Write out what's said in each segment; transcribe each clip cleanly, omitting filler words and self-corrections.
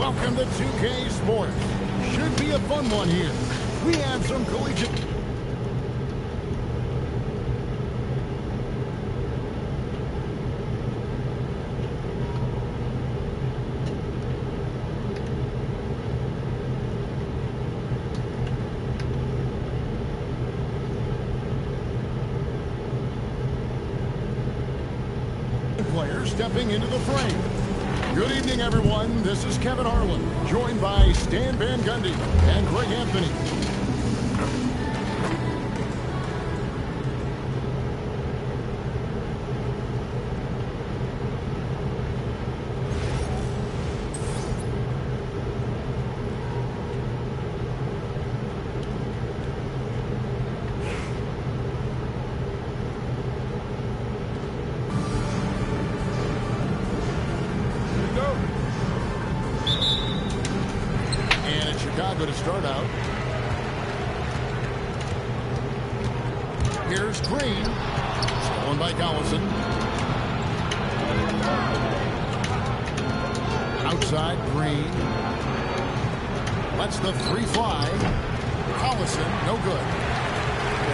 Welcome to 2K Sports. Should be a fun one here. We have some collegiate... players stepping into the frame. Good evening, everyone. This is Kevin Harlan, joined by Stan Van Gundy and Greg Anthony. Chicago to start out. Here's Green. Stolen by Collison. Outside, Green. Lets the three fly. Collison, no good.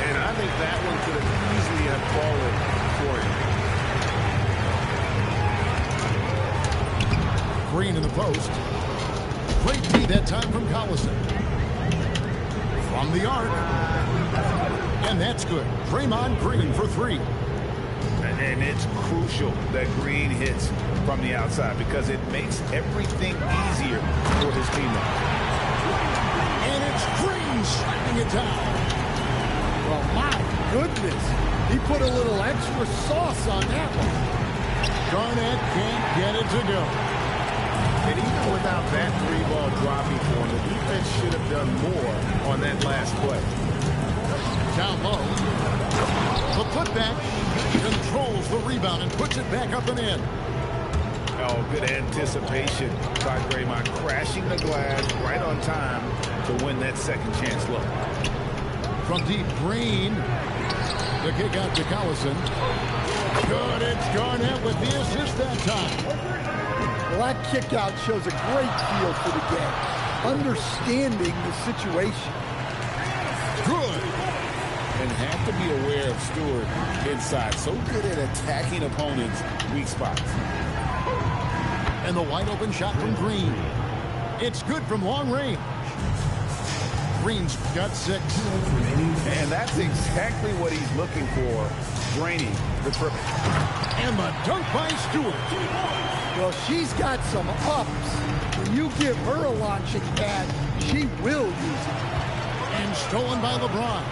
And I think that one could have easily have fallen for him. Green in the post. Great feed that time from Collison. From the arc. And that's good. Draymond Green for three. And it's crucial that Green hits from the outside because it makes everything easier for his teammates. And it's Green slapping it down. Well, my goodness. He put a little extra sauce on that one. Garnett can't get it to go. And even without that three-ball dropping for him, the defense should have done more on that last play. Down low. The putback controls the rebound and puts it back up and in. Oh, good anticipation by Draymond, crashing the glass right on time to win that second chance look. From deep, Green. The kick out to Collison. Good, it's Garnett with the assist that time. Well, that kick out shows a great feel for the game, understanding the situation. Good. And have to be aware of Stewart inside. So good at attacking opponents' weak spots. And the wide open shot from Green. It's good from long range. Green's got 6. And that's exactly what he's looking for, draining the triple. And the dunk by Stewart. Well, she's got some ups. When you give her a launching pad, she will use it. And stolen by LeBron.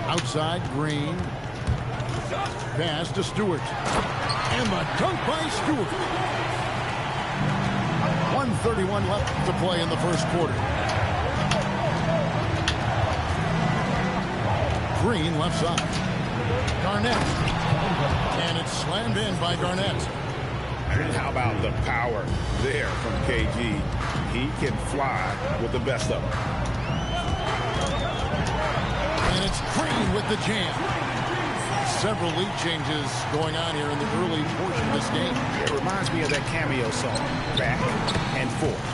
Outside, Green. Pass to Stewart. And the dunk by Stewart. 1:31 left to play in the first quarter. Green left side. Garnett. And it's slammed in by Garnett. And how about the power there from KG? He can fly with the best of them. And it's Green with the jam. Several lead changes going on here in the early portion of this game. It reminds me of that cameo song, Back and Forth.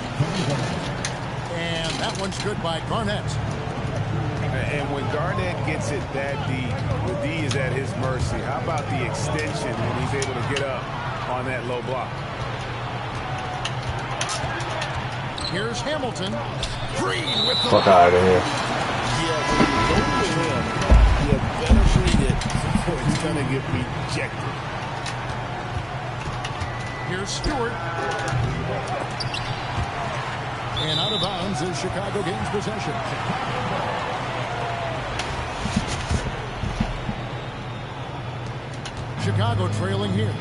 And that one's good by Garnett. And when Garnett gets it that deep, the D is at his mercy. How about the extension when he's able to get up on that low block? Here's Hamilton. Green with the... Fuck out of here. Yeah, when you go to him, you better read it before it's going to get rejected. Here's Stewart. And out of bounds as Chicago gains possession. Chicago trailing here.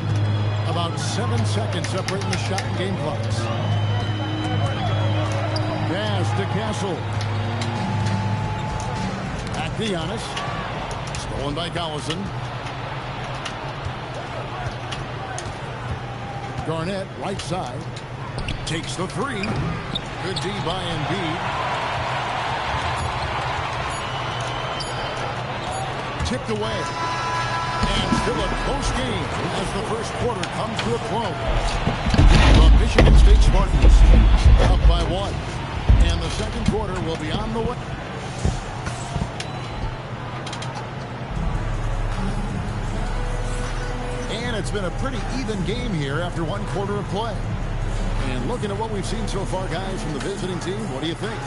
About 7 seconds separating the shot and game clocks. Pass to Castle. Back to Giannis. Stolen by Collison. Garnett, right side. Takes the three. Good D by Embiid. Tipped away. And still a close game as the first quarter comes to a close. The Michigan State Spartans up by 1. And the second quarter will be on the way. And it's been a pretty even game here after one quarter of play. And looking at what we've seen so far, guys, from the visiting team, what do you think?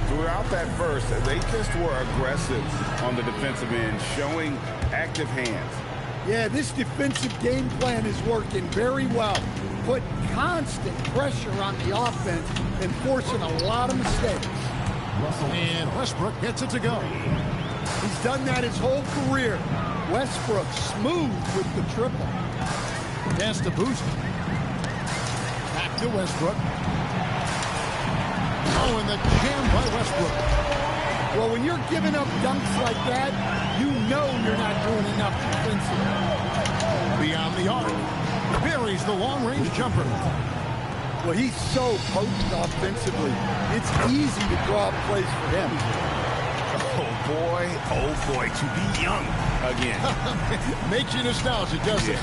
Throughout that first, they just were aggressive on the defensive end, showing active hands. Yeah, this defensive game plan is working very well. Put constant pressure on the offense and forcing a lot of mistakes. And Westbrook gets it to go. He's done that his whole career. Westbrook smooth with the triple. Pass to Boozer. Back to Westbrook. Oh, and the jam by Westbrook. Well, when you're giving up dunks like that, you know you're not doing enough defensively. Beyond the arc. Buries the long-range jumper. Well, he's so potent offensively. It's easy to draw up plays for him. Oh boy, to be young again. Makes you nostalgic, doesn't it?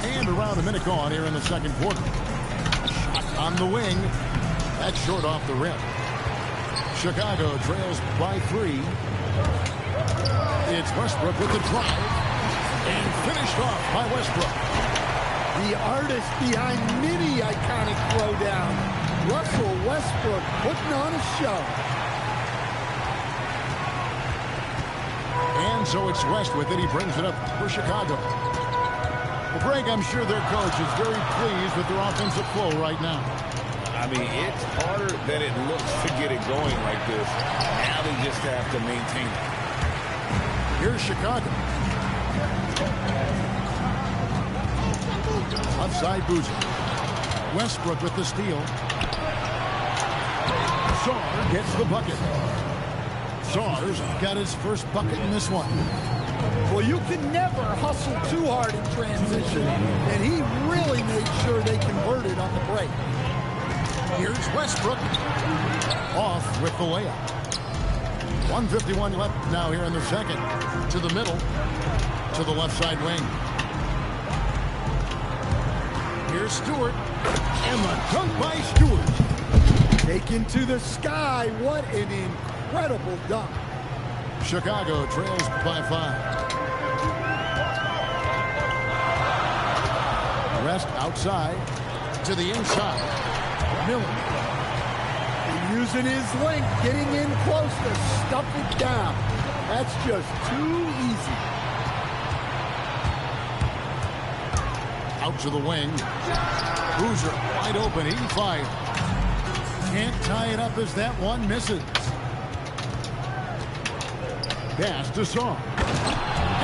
And around a minute gone here in the second quarter. Shot on the wing. That's short off the rim. Chicago trails by 3. It's Westbrook with the drive. And finished off by Westbrook. The artist behind many iconic throwdowns. Russell Westbrook putting on a show. And so it's West with it. He brings it up for Chicago. Well, Greg, I'm sure their coach is very pleased with their offensive flow right now. I mean, it's harder than it looks to get it going like this. Now they just have to maintain it. Here's Chicago. Left side Boozer. Westbrook with the steal. Saar gets the bucket. Saar's got his first bucket in this one. Well, you can never hustle too hard in transition, and he really made sure they converted on the break. Here's Westbrook. Off with the layup. 1:51 left now here in the second. To the middle. To the left side wing. Here's Stewart. And the dunk by Stewart. Taken to the sky. What an incredible dunk. Chicago trails by 5. Rest outside. To the inside. Miller. Using his length, getting in close to stuff it down. That's just too easy. Out to the wing. Boozer wide open. He fired. Can't tie it up as that one misses. Pass to Saar.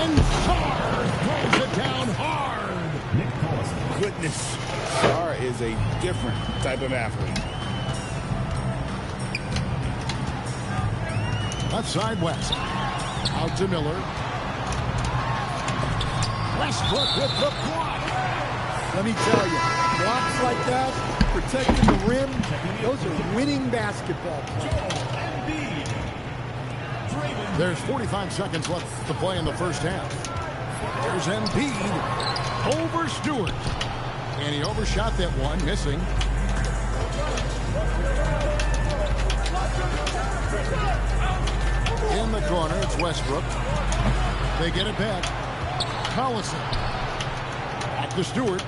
And Saar throws it down hard. Goodness. Saar is a different type of athlete. Left side West. Out to Miller. Westbrook with the block. Let me tell you, blocks like that, protecting the rim, those are winning basketball plays. There's 45 seconds left to play in the first half. There's Embiid over Stewart. And he overshot that one, missing. In the corner, it's Westbrook. They get it back. Collison. Back to Stewart.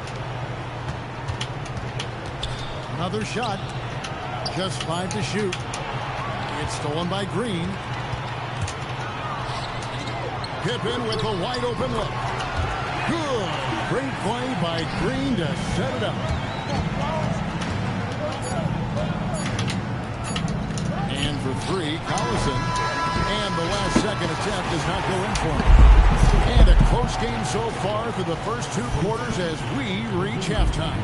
Another shot. Just 5 to shoot. It's stolen by Green. Pippen with a wide open look. Good. Great play by Green to set it up. And for 3, Collison. And the last second attempt does not go in for him. And a close game so far through the first 2 quarters as we reach halftime.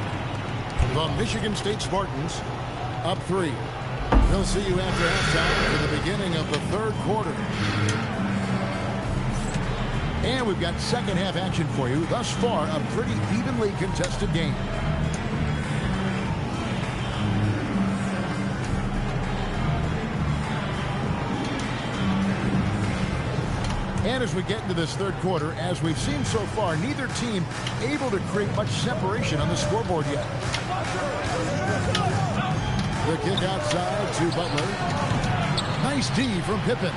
The Michigan State Spartans up 3. We'll see you after halftime for the beginning of the third quarter. And we've got second half action for you. Thus far, a pretty evenly contested game. And as we get into this third quarter, as we've seen so far, neither team able to create much separation on the scoreboard yet. The kick outside to Butler. Nice D from Pippen.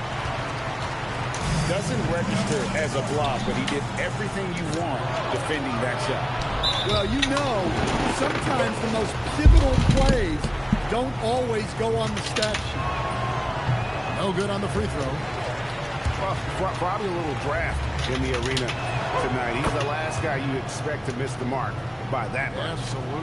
Doesn't register as a block, but he did everything you want defending that shot. Well, you know, sometimes the most pivotal plays don't always go on the stat sheet. No good on the free throw. Probably a little draft in the arena tonight. He's the last guy you expect to miss the mark by that much. Absolutely.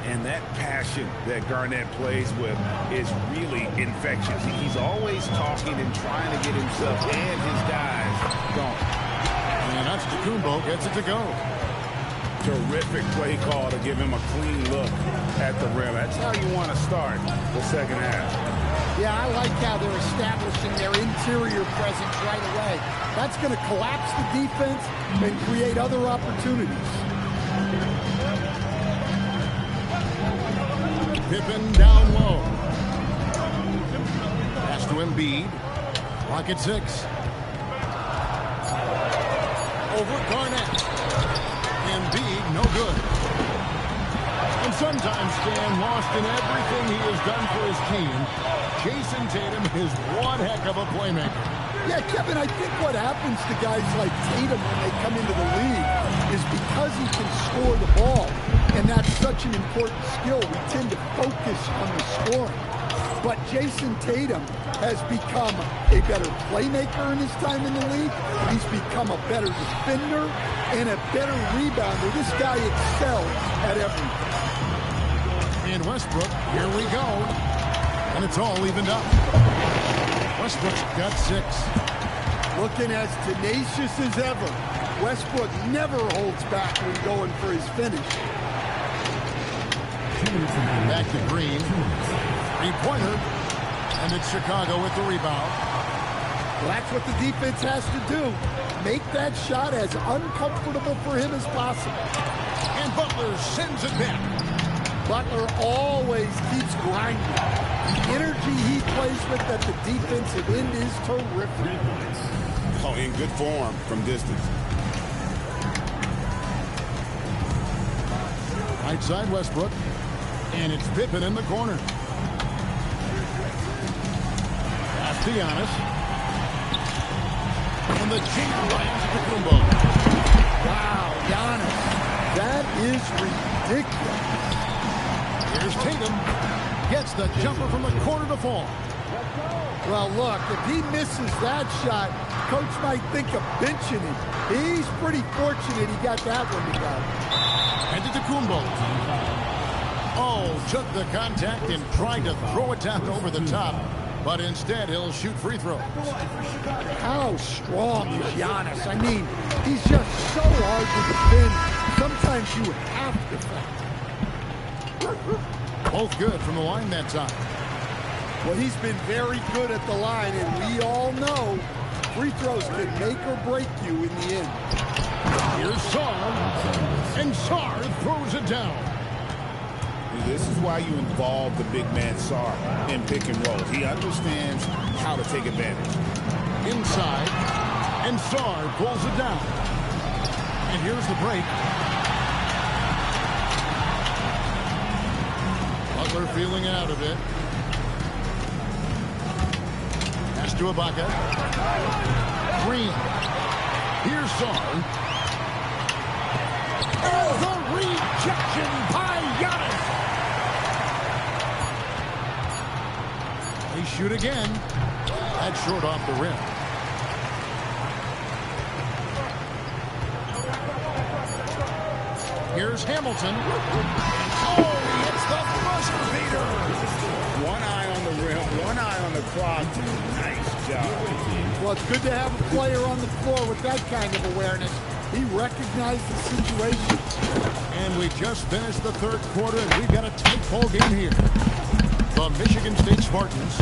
And that passion that Garnett plays with is really infectious. He's always talking and trying to get himself and his guys going. And that's Kumbo gets it to go. Terrific play call to give him a clean look at the rim. That's how you want to start the second half. Yeah, I like how they're establishing their interior presence right away. That's going to collapse the defense and create other opportunities. Pippen down low. Pass to Embiid. Clock at 6. Over Garnett. Embiid, no good. And sometimes, Stan, lost in everything he has done for his team, Jason Tatum is one heck of a playmaker. Yeah, Kevin, I think what happens to guys like Tatum when they come into the league is because he can score the ball, and that's such an important skill, we tend to focus on the scoring. But Jason Tatum has become a better playmaker in his time in the league. He's become a better defender and a better rebounder. This guy excels at everything. And Westbrook, here we go. And it's all evened up. Westbrook's got 6. Looking as tenacious as ever. Westbrook never holds back when going for his finish. Back to Green. Three-pointer. And it's Chicago with the rebound. Well, that's what the defense has to do. Make that shot as uncomfortable for him as possible. And Butler sends it back. Butler always keeps grinding. The energy he plays with at the defensive end is terrific. Oh, in good form from distance. Right side Westbrook. And it's Pippen in the corner. Pass to Giannis. And the cheap lands to Kumbo. Wow, Giannis. That is ridiculous. Here's Tatum. Gets the jumper from the corner to fall. Well, look, if he misses that shot, coach might think of benching him. He's pretty fortunate he got that one to go. Handed to Kumbo. Oh, took the contact and tried to throw it down over the top. But instead, he'll shoot free throws. How strong is Giannis? I mean, he's just so hard to defend. Sometimes you have to fight. Both good from the line that time. Well, he's been very good at the line, and we all know free throws can make or break you in the end. Here's Sarr, and Sarr throws it down. This is why you involve the big man Sarr in pick and roll. He understands how to take advantage. Inside, and Sarr pulls it down. And here's the break. Butler feeling it out a bit. Pass to Ibaka. Green. Here's Sarr. Oh, the rejection by Giannis. They shoot again. That's short off the rim. Here's Hamilton. Oh, he hits the buzzer beater. One eye on the rim, one eye on the clock. Nice job. Well, it's good to have a player on the floor with that kind of awareness. He recognized the situation. And we just finished the third quarter, and we've got a tight ball game here. The Michigan State Spartans.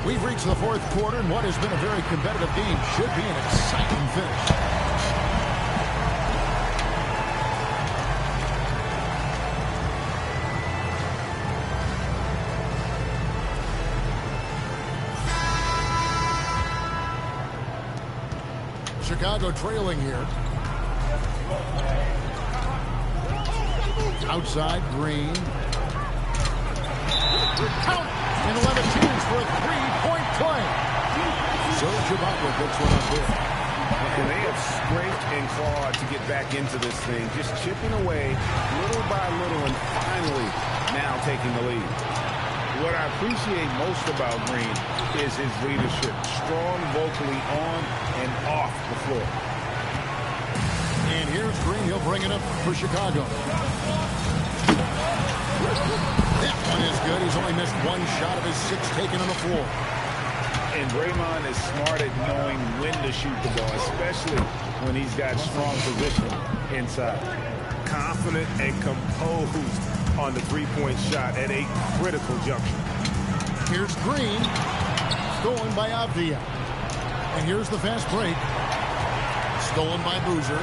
We've reached the fourth quarter, and what has been a very competitive game should be an exciting finish. Chicago trailing here. Outside, Green. Count! And 11 teams for a three-point play. Serge Ibaka gets one up there. And they have scraped and clawed to get back into this thing, just chipping away little by little and finally now taking the lead. What I appreciate most about Green is his leadership, strong vocally on and off the floor. And here's Green. He'll bring it up for Chicago. That one is good. He's only missed one shot of his 6 taken on the floor. And Draymond is smart at knowing when to shoot the ball, especially when he's got strong position inside. Confident and composed on the three-point shot at a critical juncture. Here's Green. Stolen by Avdia. And here's the fast break. Stolen by Boozer.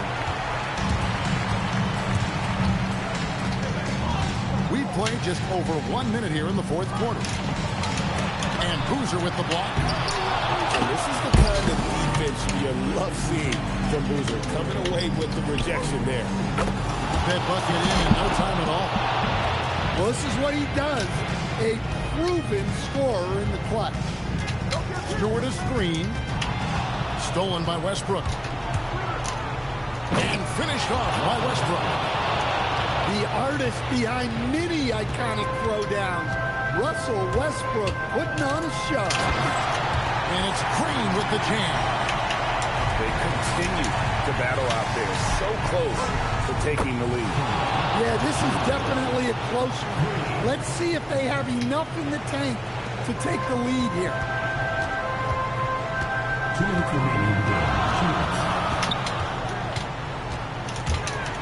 We played just over 1 minute here in the fourth quarter. And Boozer with the block. And this is the kind of defense you love seeing from Boozer, coming away with the rejection there. That bucket in no time at all. Well, this is what he does. A proven scorer in the clutch. Stewart is Green. Stolen by Westbrook. And finished off by Westbrook. The artist behind many iconic throwdowns. Russell Westbrook putting on a show. And it's Green with the jam. They continue to battle out there, so close to taking the lead. Yeah, this is definitely a close one. Let's see if they have enough in the tank to take the lead here. 2 minutes remaining in the game.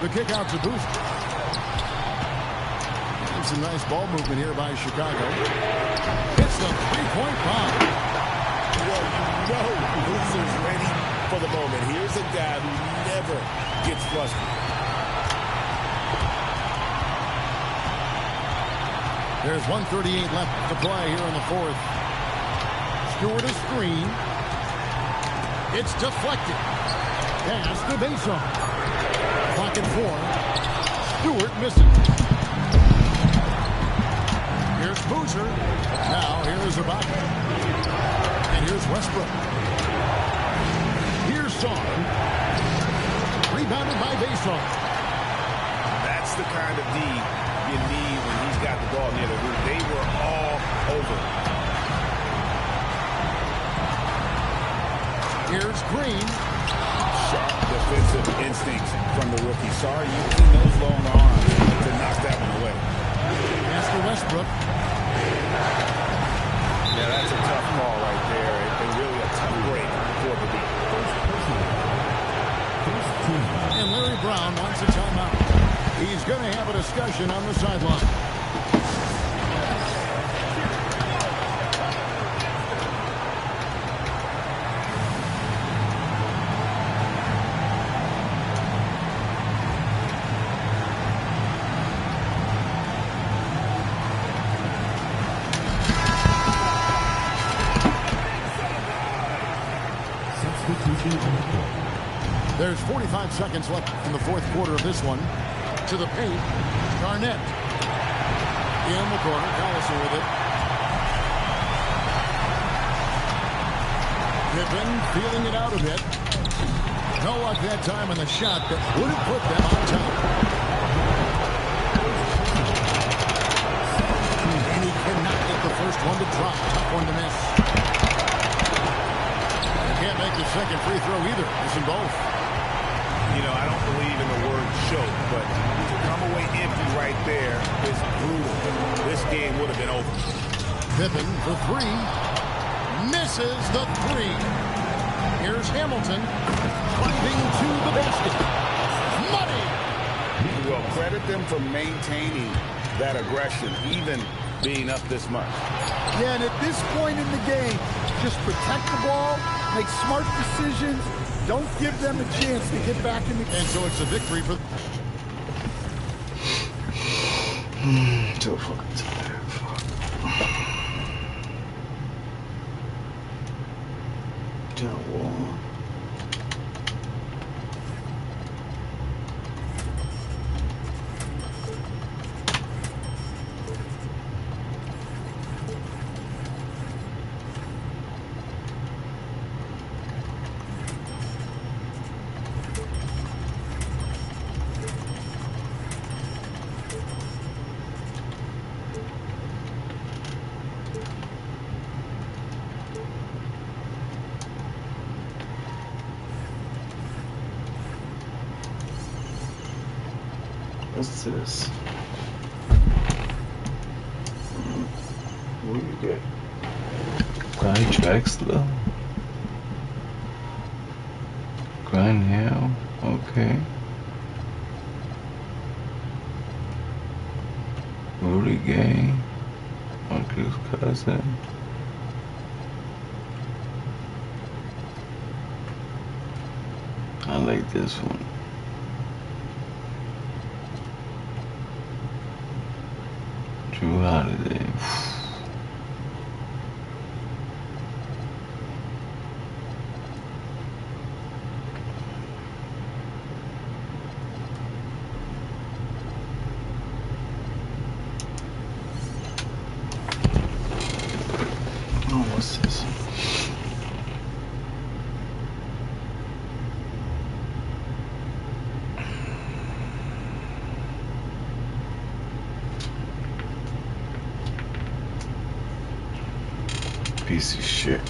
The kick out to Boozer. Some nice ball movement here by Chicago. It's the three-point bomb. Well, you know Boozer's ready for the moment. Here's a guy who never gets flustered. There's 1:38 left to play here in the fourth. Stewart is Green. It's deflected. Pass to Bason. Clock at 4. Stewart missing. Here's Boozer. Now here's Ibaka. And here's Westbrook. Here's Song. Rebounded by Bason. That's the kind of D you need when he's got the ball near the hoop. They were all over. Here's Green. Sharp defensive instincts from the rookie. Sorry, using those long arms to knock that one away. Pass to Westbrook. Yeah, that's a tough call right there, and really a tough break for the defense. And Larry Brown wants a timeout. He's going to have a discussion on the sideline. There's 45 seconds left in the fourth quarter of this one. To the paint, Garnett. In the corner, Collison with it. Pippen feeling it out a bit. No luck that time on the shot that would have put them on top. And he cannot get the first one to drop. Tough one to miss. Can't make the second free throw either. Missing both. You know, I don't believe in the word choke, but to come away empty right there is brutal. This game would have been over. Pippen for 3. Misses the 3. Here's Hamilton driving to the basket. Money! Well, credit them for maintaining that aggression, even being up this much. Yeah, and at this point in the game, just protect the ball, make smart decisions. Don't give them a chance to get back in the game. And so it's a victory for... So fucking tired. Fuck. Down wall. What's this? What do you get? Grind Drexler. Grind Hell. Okay. Rudy Gay. Marcus Cousin. I like this one. Drew Holiday. Oh, what's this? Piece of shit.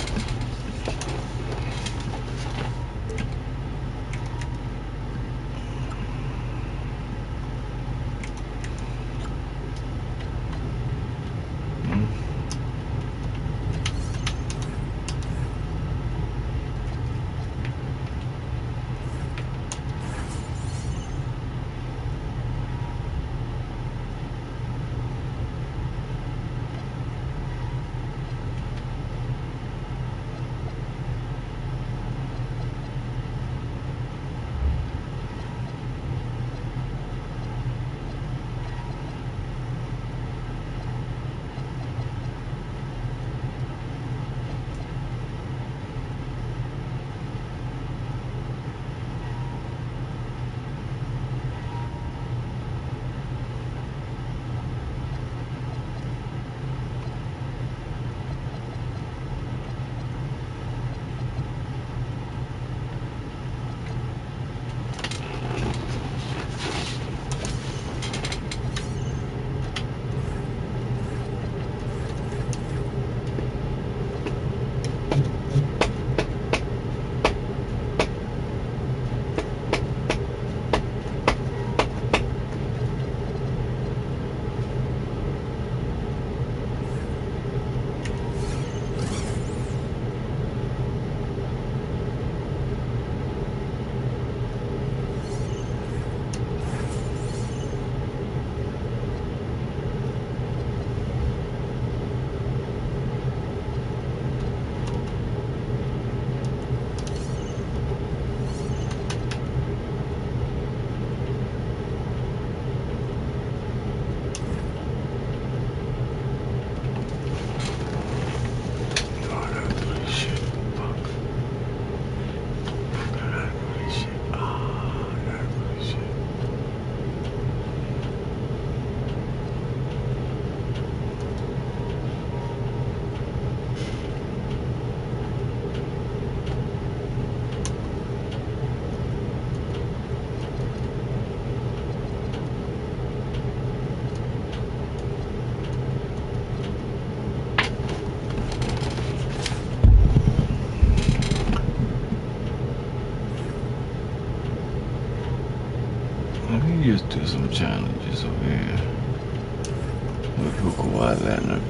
Let me just do some challenges over here with Kawhi Leonard.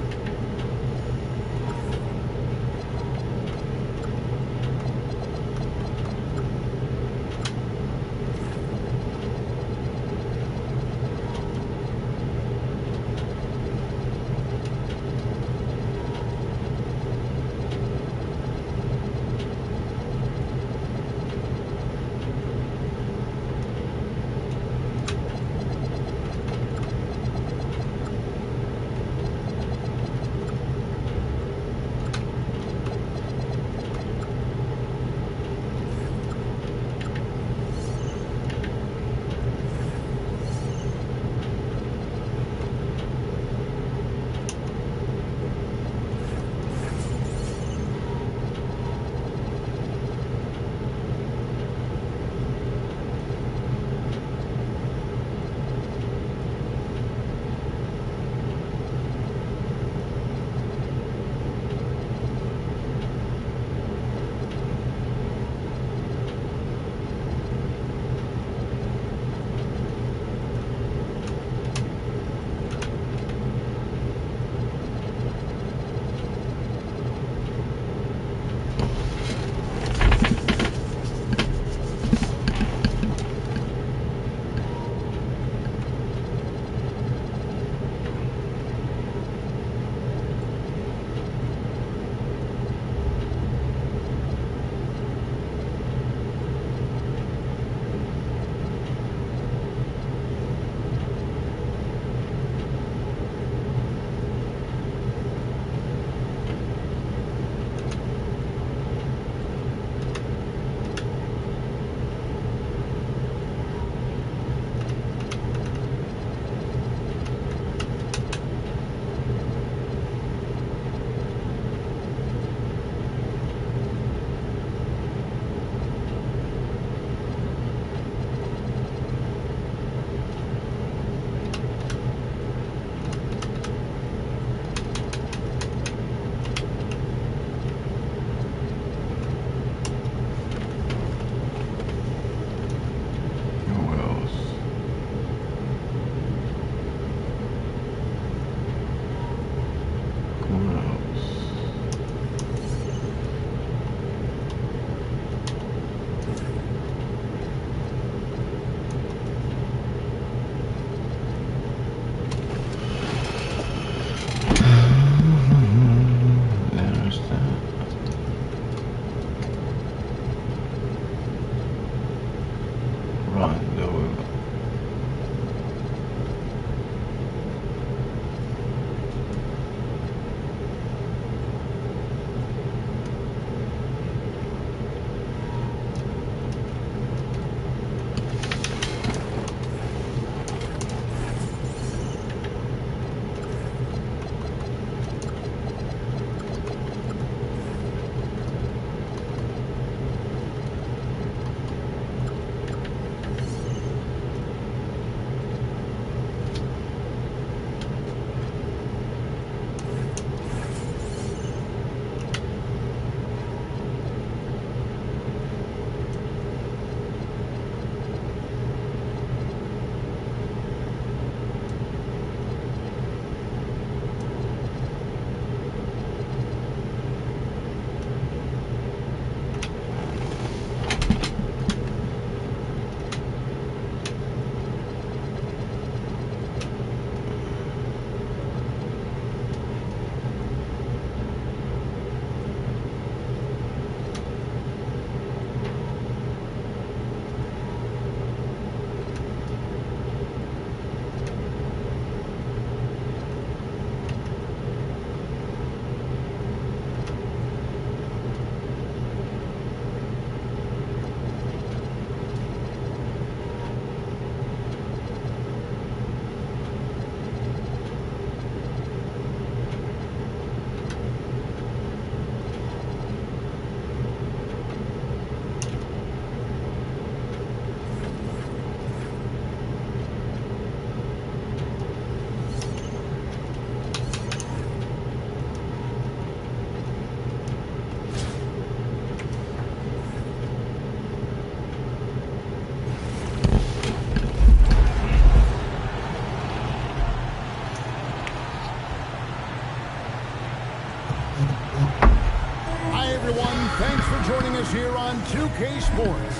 everyone. Thanks for joining us here on 2K Sports.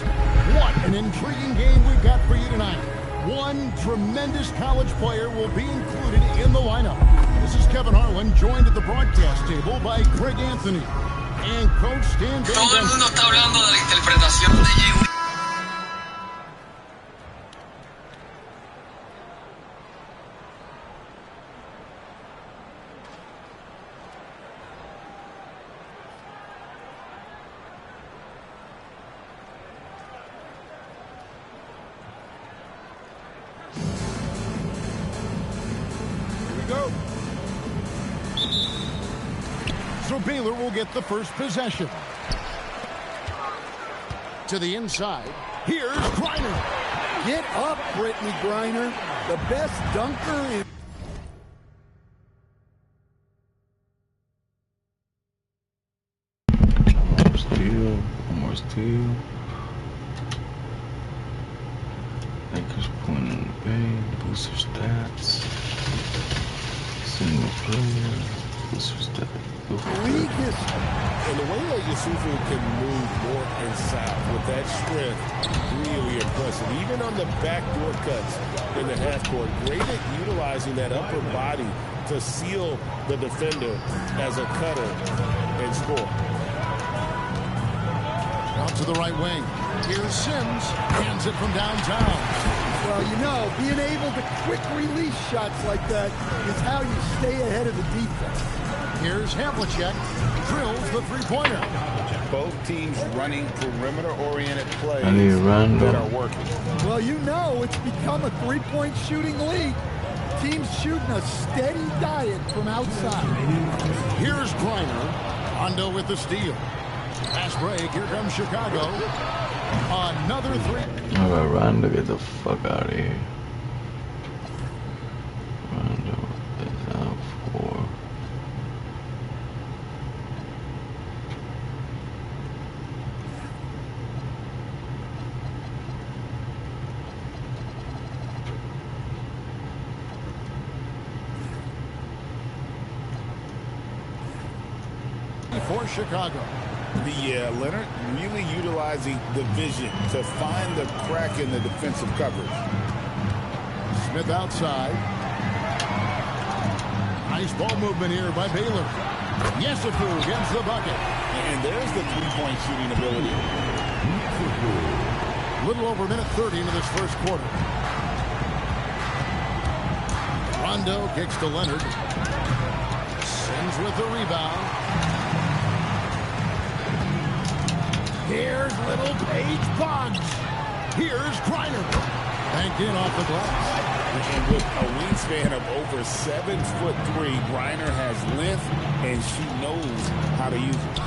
What an intriguing game we've got for you tonight. One tremendous college player will be included in the lineup. This is Kevin Harlan, joined at the broadcast table by Craig Anthony and Coach Stan Van Todo el Gundy. mundo está hablando de la interpretación de Jay. So Baylor will get the first possession. To the inside. Here's Griner. Get up, Brittany Griner. The best dunker in... More steal. Lakers point in the bay. Booster stats. Single player. Booster stats. league history. And the way that Yusufu can move north and south with that strength, really impressive. Even on the backdoor cuts in the half court, great at utilizing that upper body to seal the defender as a cutter and score. Out to the right wing. Here's Sims. Hands it from downtown. Well, you know, being able to quick release shots like that is how you stay ahead of the defense. Here's Havlicek. Drills the three-pointer. Both teams running perimeter-oriented plays I need Rondo. that are working. Well, you know, it's become a three-point shooting league. Teams shooting a steady diet from outside. Here's Griner. Rondo with the steal. Pass break. Here comes Chicago. Another three. All right, Rondo, get the fuck out of here. Rondo is out for. For Chicago. Leonard really utilizing the vision to find the crack in the defensive coverage. Smith outside. Nice ball movement here by Baylor. Yesufu gets the bucket. And there's the three-point shooting ability. Little over a minute 30 into this first quarter. Rondo kicks to Leonard. Sims with the rebound. Here's little Paige Boggs. Here's Griner. Banked in off the glass. And with a wingspan of over 7'3", Griner has length, and she knows how to use it.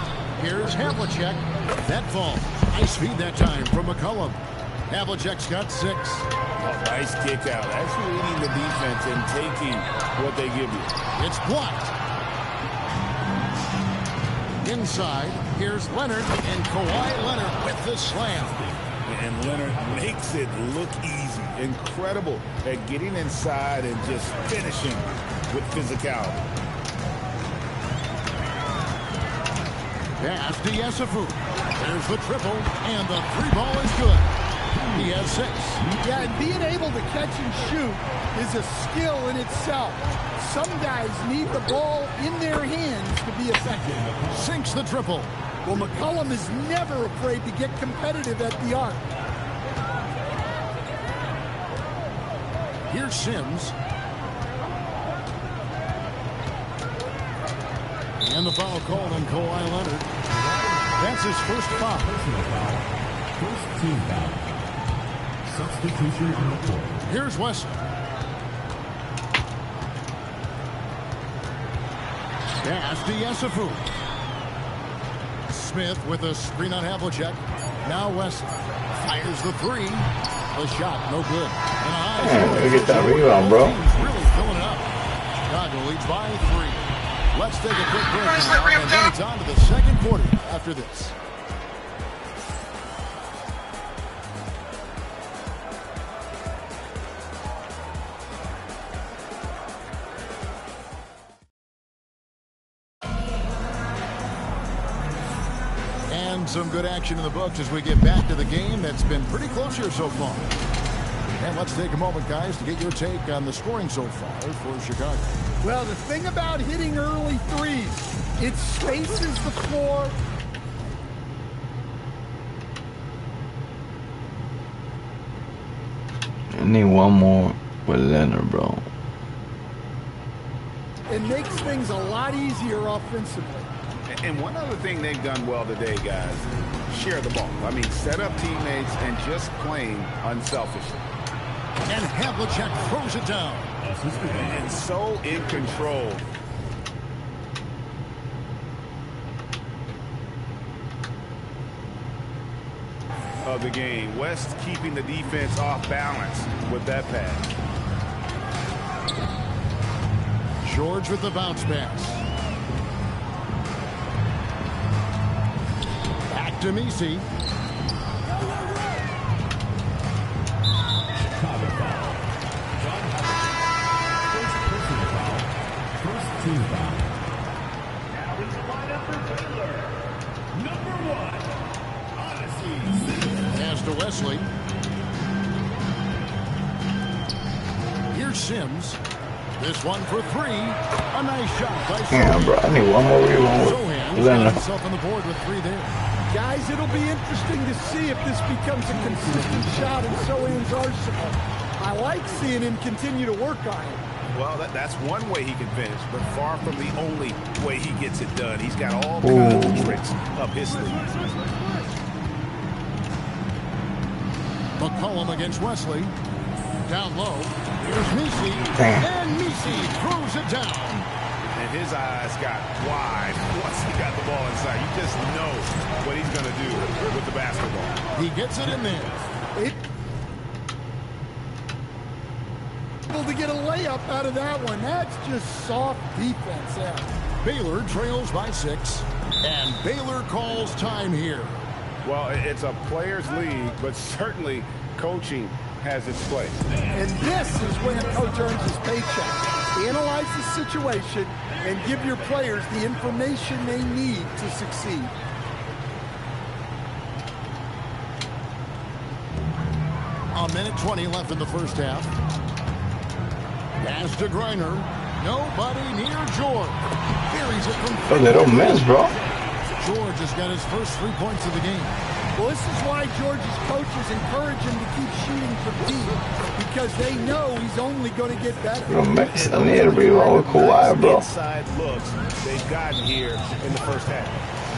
Here's Havlicek. That fall. Nice feed that time from McCollum. Havlicek's got 6. A nice kick out. That's reading the defense and taking what they give you. It's blocked. Inside, here's Leonard, and Kawhi Leonard with the slam. And Leonard makes it look easy. Incredible at getting inside and just finishing with physicality. Pass to Yesufu. There's the triple, and the three ball is good. He has 6. Yeah, and being able to catch and shoot is a skill in itself. Some guys need the ball in their hands to be effective. Sinks the triple. Well, McCollum is never afraid to get competitive at the arc. Here's Sims. And the foul called on Kawhi Leonard. That's his first foul. First team foul. Substitution on the court. Here's Wesley. Pass to Yesufu. Smith with a screen on Havlicek. Now Wesley fires the 3. The shot, no good. Man, look at that rebound, bro. Really filling it up. Chicago leads by 3. Let's take a quick break now, and then it's on to the second quarter after this. And some good action in the books as we get back to the game that's been pretty close here so far. And let's take a moment, guys, to get your take on the scoring so far for Chicago. Well, the thing about hitting early threes, it spaces the floor. I need one more with Leonard, bro. It makes things a lot easier offensively. And one other thing they've done well today, guys, share the ball. I mean, set up teammates and just playing unselfishly. And Havlicek throws it down. And so in control. Of the game. West keeping the defense off balance with that pass. George with the bounce pass. Back to Messi. Chicago foul. John Havlicek. First personal foul. First team foul. Now in the lineup for Baylor. Number 1, Odyssey. Pass to Wesley. Here's Sims. This one for three. A nice shot by Sohan. Yeah, bro. I need one more rebound Sohan with got Leonard. himself on the board with three there. Guys, it'll be interesting to see if this becomes a consistent shot in Sohan's arsenal. I like seeing him continue to work on it. Well, that's one way he can finish, but far from the only way he gets it done. He's got all kinds of tricks up his sleeve. McCollum against Wesley. Down low. Here's Messi. Damn. And Messi throws it down. And his eyes got wide once he got the ball inside. You just know what he's going to do with the basketball. He gets it in there. Able to get a layup out of that one. That's just soft defense there. Baylor trails by 6. And Baylor calls time here. Well, it's a players' league, but certainly coaching has its place. And this is when a coach earns his paycheck. Analyze the situation and give your players the information they need to succeed. A minute 20 left in the first half. Pass to Griner. Nobody near George. Carries it from... Oh, they don't miss, bro. George has got his first 3 points of the game. Well, this is why George's coaches encourage him to keep shooting from deep, because they know he's only going to get better. Bro, Max, I need to rebound with Kawhi, bro. Inside looks they've gotten here in the first half.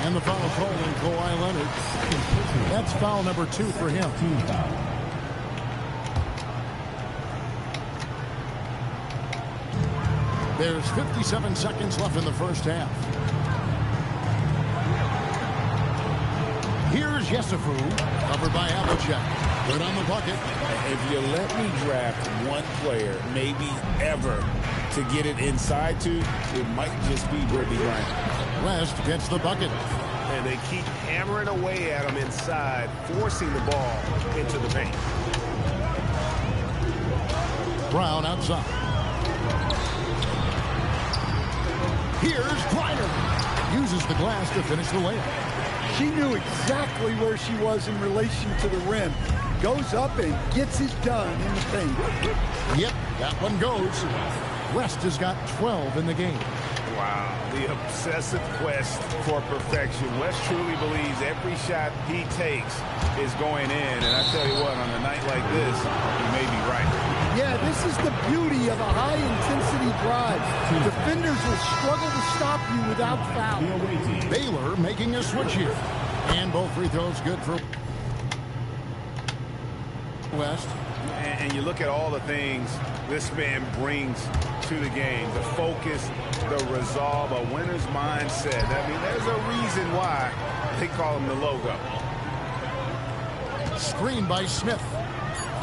And the foul call on Kawhi Leonard. That's foul number 2 for him. Team foul. There's 57 seconds left in the first half. Here's Yesufu, covered by Havlicek. Good on the bucket. If you let me draft one player, maybe ever, to get it inside to, it might just be Brittany Griner. West gets the bucket. And they keep hammering away at him inside, forcing the ball into the paint. Brown outside. Here's Griner. Uses the glass to finish the layup. She knew exactly where she was in relation to the rim. Goes up and gets it done in the paint. Yep, that one goes. West has got 12 in the game. Wow, the obsessive quest for perfection. West truly believes every shot he takes is going in. And I tell you what, on a night like this, he may be right. Yeah, this is the beauty of a high-intensity drive. Defenders will struggle to stop you without foul. Baylor making a switch here. And both free throws good for West. And you look at all the things this man brings to the game. The focus, the resolve, a winner's mindset. I mean, there's a reason why they call him the logo. Screen by Smith.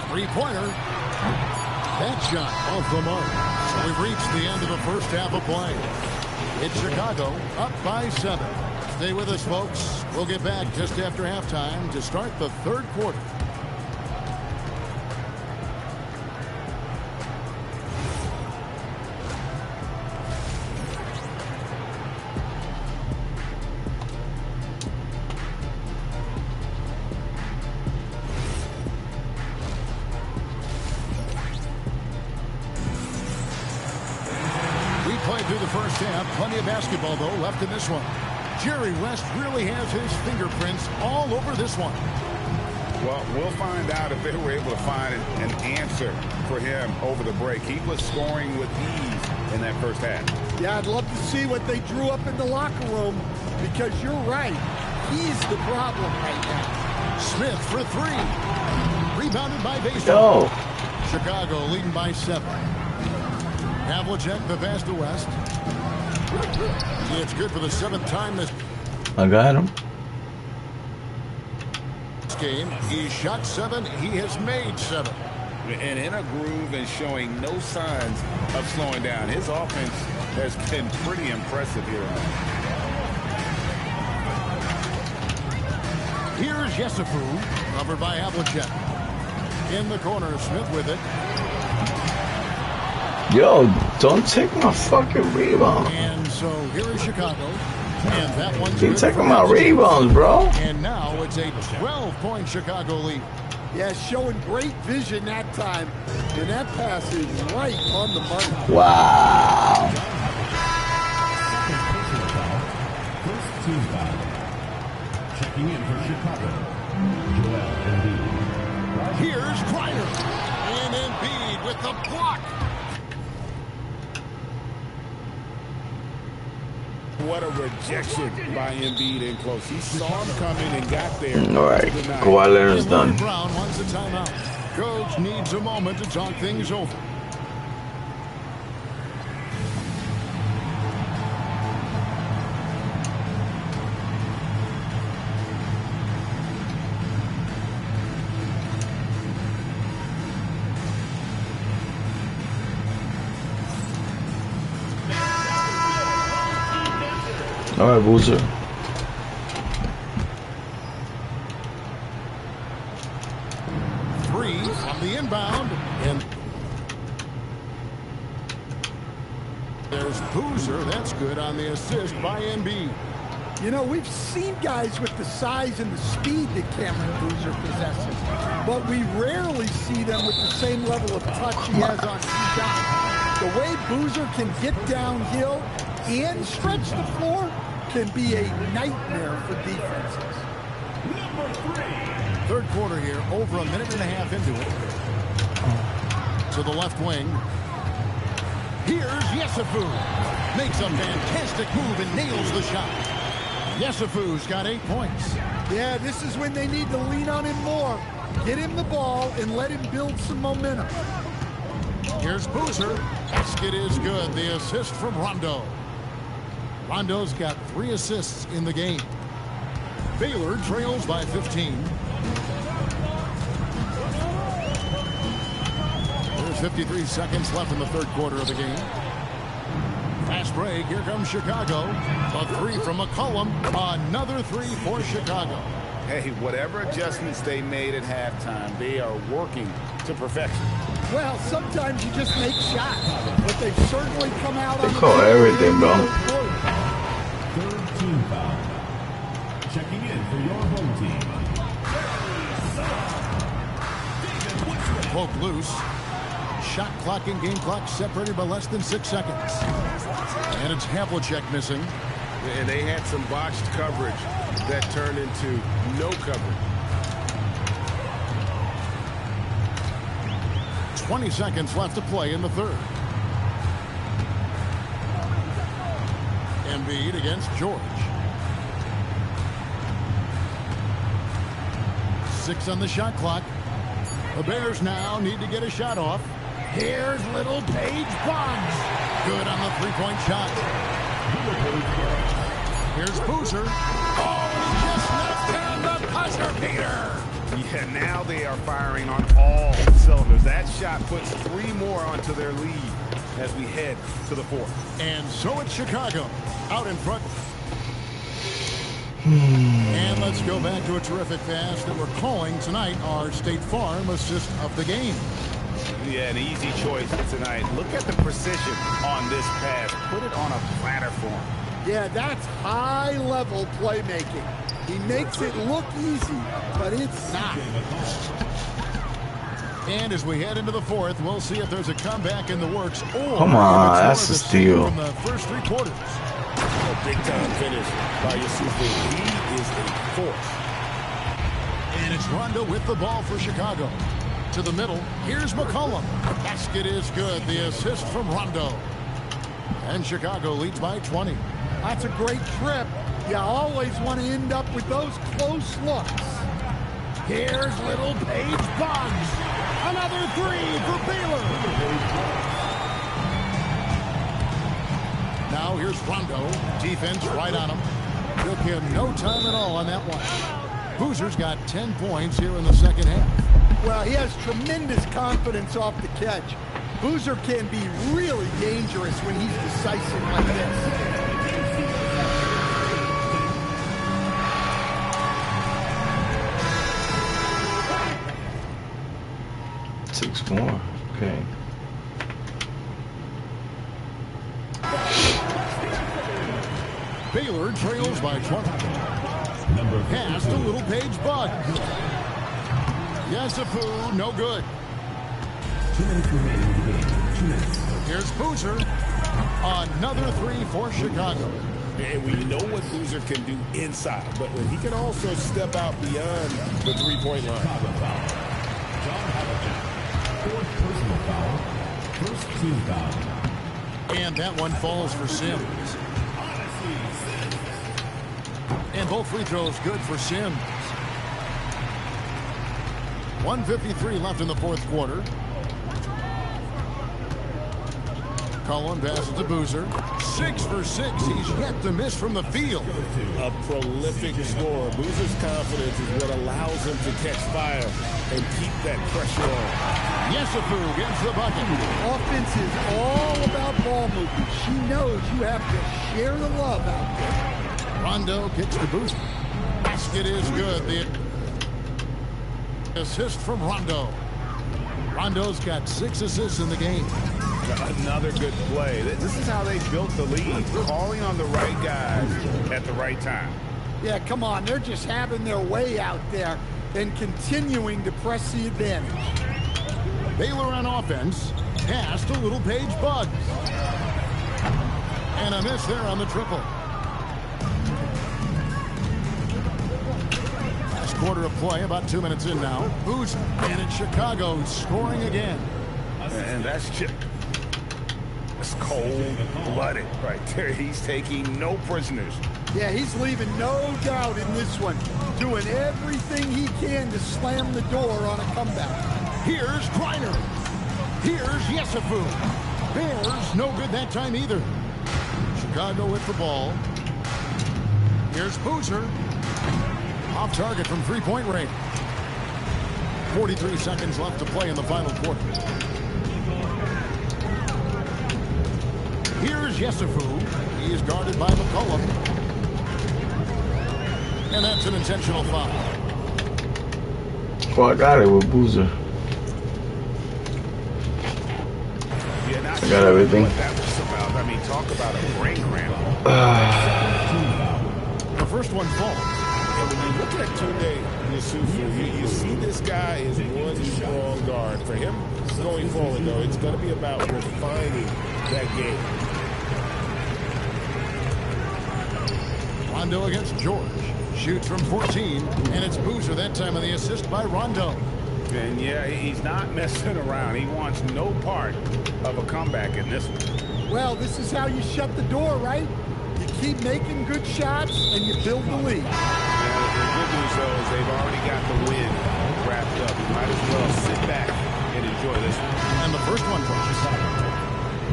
Three-pointer. That shot off the mark. So we've reached the end of the first half of play. It's Chicago up by 7. Stay with us, folks. We'll get back just after halftime to start the third quarter. Plenty of basketball, though, left in this one. Jerry West really has his fingerprints all over this one. Well, we'll find out if they were able to find an answer for him over the break. He was scoring with ease in that first half. Yeah, I'd love to see what they drew up in the locker room, because you're right. He's the problem right now. Smith for three. Rebounded by Basin. Chicago leading by 7. Havlicek, the pass to West. It's good for the 7th time this I got him. game. He shot 7. He has made 7. And in a groove and showing no signs of slowing down. His offense has been pretty impressive here. Here's Yesufu, covered by Havlicek. In the corner, Smith with it. Yo, don't take my fucking rebound. And so here is Chicago. And that one's Keep taking my rebounds, bro. And now it's a 12-point Chicago lead. Yeah, showing great vision that time. And that pass is right on the money. Wow. First team foul. Checking in for Chicago, Joel Embiid. Here's Cryer. And Embiid with the block. What a rejection by Embiid in close. He saw him coming and got there. All right, Kawhi Leonard's done. Brown wants a timeout. Coach needs a moment to talk things over. All right, Boozer. Three on the inbound. And there's Boozer. That's good on the assist by Embiid. You know, we've seen guys with the size and the speed that Cameron Boozer possesses, but we rarely see them with the same level of touch he has on his shot. The way Boozer can get downhill and stretch the floor can be a nightmare for defenses. Third quarter here, over a minute and a half into it. To the left wing. Here's Yesufu. Makes a fantastic move and nails the shot. Yesufu's got 8 points. Yeah, this is when they need to lean on him more. Get him the ball and let him build some momentum. Here's Boozer. Basket is good. The assist from Rondo. Rondo's got 3 assists in the game. Baylor trails by 15. There's 53 seconds left in the third quarter of the game. Fast break. Here comes Chicago. A 3 from McCollum. Another 3 for Chicago. Hey, whatever adjustments they made at halftime, they are working to perfection. Well, sometimes you just make shots, but they've certainly come out on They call everything, bro. Third team foul. Checking in for your home team. Poke loose. Shot clock and game clock separated by less than 6 seconds. And it's Havlicek missing. And they had some botched coverage that turned into no coverage. 20 seconds left to play in the third. Embiid against George. 6 on the shot clock. The Bears now need to get a shot off. Here's little Paige Barnes. Good on the three-point shot. Here's Boozer. Oh, he just knocked down the buzzer beater. Yeah, now they are firing on all cylinders. That shot puts 3 more onto their lead as we head to the fourth. And so it's Chicago out in front. And let's go back to a terrific pass that we're calling tonight our State Farm assist of the game. Yeah, an easy choice tonight. Look at the precision on this pass. Put it on a platter form. Yeah, that's high-level playmaking. He makes it look easy, but it's not. And as we head into the fourth, we'll see if there's a comeback in the works. Or Come on, if that's it's a more of the same steal. from the first 3 quarters. A big-time finish by Yusufu. He is a force. And it's Rondo with the ball for Chicago. To the middle, here's McCollum. Basket is good. The assist from Rondo. And Chicago leads by 20. That's a great trip. You always want to end up with those close looks. Here's little Paige Bugs. Another 3 for Baylor. Now here's Rondo. Defense right on him. Took him no time at all on that one. Boozer's got 10 points here in the second half. Well, he has tremendous confidence off the catch. Boozer can be really dangerous when he's decisive like this. 6 more. Okay. Baylor trails by 20. Pass to little Paige Bud. Yesufu, no good. 2 minutes remaining in the game. 2 minutes. Here's Boozer. Another 3 for Chicago. And we know what Boozer can do inside, but he can also step out beyond the three-point line. John Havlicek. 4th personal foul. First team foul. And that one falls for Sims. And both free throws good for Sims. 1:53 left in the fourth quarter. Cullen passes to Boozer. 6 for 6. He's yet to miss from the field. A prolific scorer. Boozer's confidence is what allows him to catch fire and keep that pressure on. Yesufu gets the bucket. Offense is all about ball movement. She knows you have to share the love out there. Rondo kicks to Boozer. Basket is good. The assist from Rondo. Rondo's got 6 assists in the game. Another good play. This is how they built the lead, calling on the right guys at the right time. Yeah, come on. They're just having their way out there and continuing to press the advantage. Baylor on offense. Pass to little Paige Bud. And a miss there on the triple. Last quarter of play, about 2 minutes in now. Boozer, and it's Chicago scoring again. And that's just cold-blooded right there. He's taking no prisoners. Yeah, he's leaving no doubt in this one. Doing everything he can to slam the door on a comeback. Here's Griner. Here's Yesufu. Bears no good that time either. Chicago with the ball. Here's Boozer. Off target from three-point range. 43 seconds left to play in the final quarter. Here's Yesufu. He is guarded by McCollum. And that's an intentional foul. Well, I got it with Boozer. I got everything. What that was about. I mean, talk about a brain cramp. The first one falls. And when you look at Tunde Yusufu, you see this guy is one strong guard. For him going forward, though, it's going to be about refining that game. Rondo against George. Shoots from 14, and it's Boozer that time on the assist by Rondo. And yeah, he's not messing around. He wants no part of a comeback in this one. Well, this is how you shut the door, right? You keep making good shots, and you build the lead. The good news, though, is they've already got the win wrapped up. You might as well sit back and enjoy this one. And the first one falls.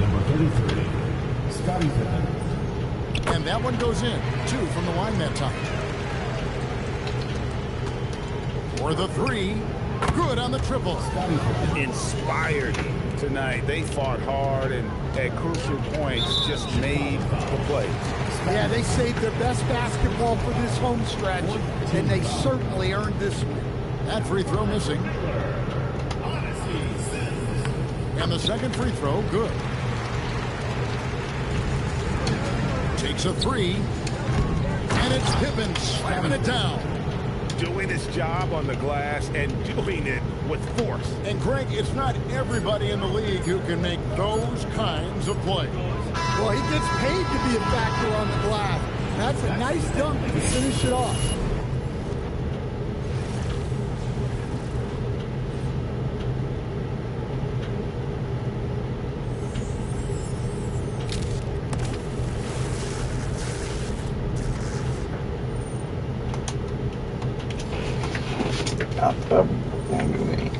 Number 33, Scottie Pippen. And that one goes in. 2 from the line that time. For the 3. Good on the triple. Inspired tonight. They fought hard and at crucial points just made the play. Yeah, they saved their best basketball for this home stretch, and they certainly earned this one. That free throw missing. And the second free throw, good. Takes a 3. And it's Pippen slamming it down. doing his job on the glass and doing it with force. And Greg, it's not everybody in the league who can make those kinds of plays. Well, he gets paid to be a factor on the glass. That's a nice dunk to finish it off. Apa yang gue